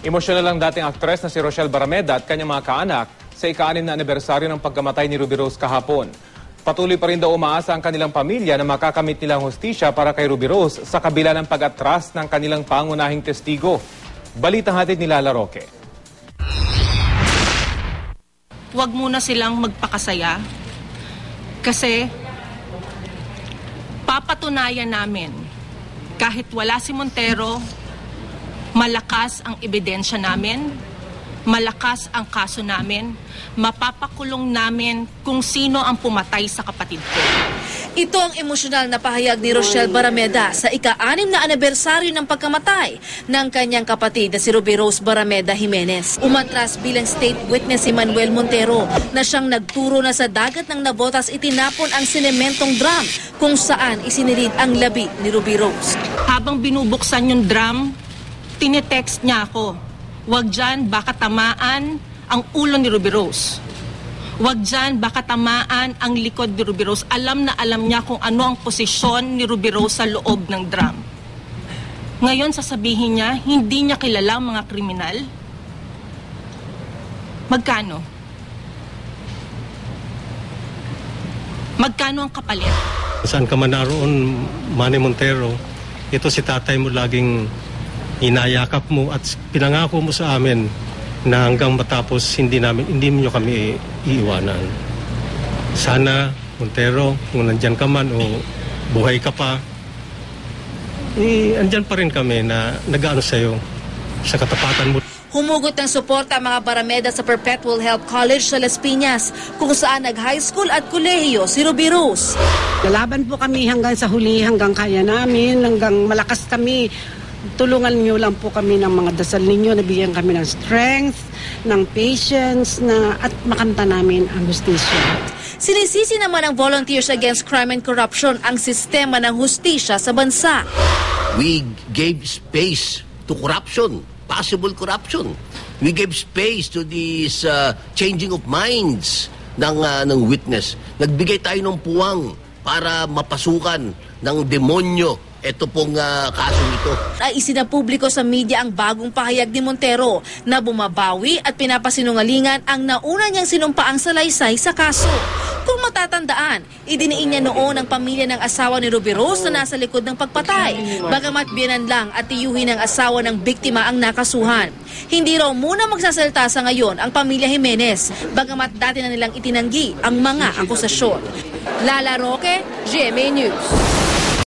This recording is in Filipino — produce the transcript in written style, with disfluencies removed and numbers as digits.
Emosyonal ang dating aktres na si Rochelle Barameda at kanyang mga kaanak sa ika-6 na anibersaryo ng pagkamatay ni Ruby Rose kahapon. Patuloy pa rin daw umaasa ang kanilang pamilya na makakamit nilang hustisya para kay Ruby Rose sa kabila ng pag-atras ng kanilang pangunahing testigo. Balitang hatid ni Lala Roque. Huwag muna silang magpakasaya kasi papatunayan namin kahit wala si Montero, malakas ang ebidensya namin, malakas ang kaso namin, mapapakulong namin kung sino ang pumatay sa kapatid ko. Ito ang emosyonal na pahayag ni Rochelle Barameda sa ika-6 na anibersaryo ng pagkamatay ng kanyang kapatid na si Ruby Rose Barameda Jimenez. Umatras bilang state witness si Manuel Montero na siyang nagturo na sa dagat ng nabotas itinapon ang sinementong drum kung saan isinilid ang labi ni Ruby Rose. Habang binubuksan yung drum, tinetext niya ako, "Wag dyan, baka tamaan ang ulo ni Ruby Rose. Wag dyan, baka tamaan ang likod ni Ruby Rose." Alam na alam niya kung ano ang posisyon ni Ruby Rose sa loob ng drum. Ngayon sasabihin niya, hindi niya kilala ang mga kriminal? Magkano? Magkano ang kapalit? Saan ka man naroon, Manny Montero, ito si tatay mo laging inayakap mo at pinangako mo sa amin na hanggang matapos hindi niyo kami iiwanan. Sana, Montero, kung nandyan ka man o buhay ka pa, andyan pa rin kami na nag-aano sa'yo sa katapatan mo. Humugot ng suporta ang mga Barameda sa Perpetual Health College sa Las Piñas, kung saan nag-high school at kolehiyo si Ruby Rose. Lalaban po kami hanggang sa huli, hanggang kaya namin, hanggang malakas kami. Tulungan niyo lang po kami ng mga dasal ninyo, nabigyan kami ng strength, ng patience, at makanta namin ang hustisya. Sinisisi naman ng Volunteers Against Crime and Corruption ang sistema ng hustisya sa bansa. We gave space to corruption, possible corruption. We gave space to this changing of minds ng witness. Nagbigay tayo ng puwang para mapasukan ng demonyo ito pong kasong ito. Ay isinapubliko sa media ang bagong pahayag ni Montero na bumabawi at pinapasinungalingan ang nauna niyang sinumpaang salaysay sa kaso. Kung matatandaan, idiniin niya noon ang pamilya ng asawa ni Ruby Rose na nasa likod ng pagpatay, bagamat biyanan lang at tiyuhin ng asawa ng biktima ang nakasuhan. Hindi raw muna magsasalita sa ngayon ang pamilya Jimenez, bagamat dati na nilang itinanggi ang mga akusasyon. Lala Roque, GMA News.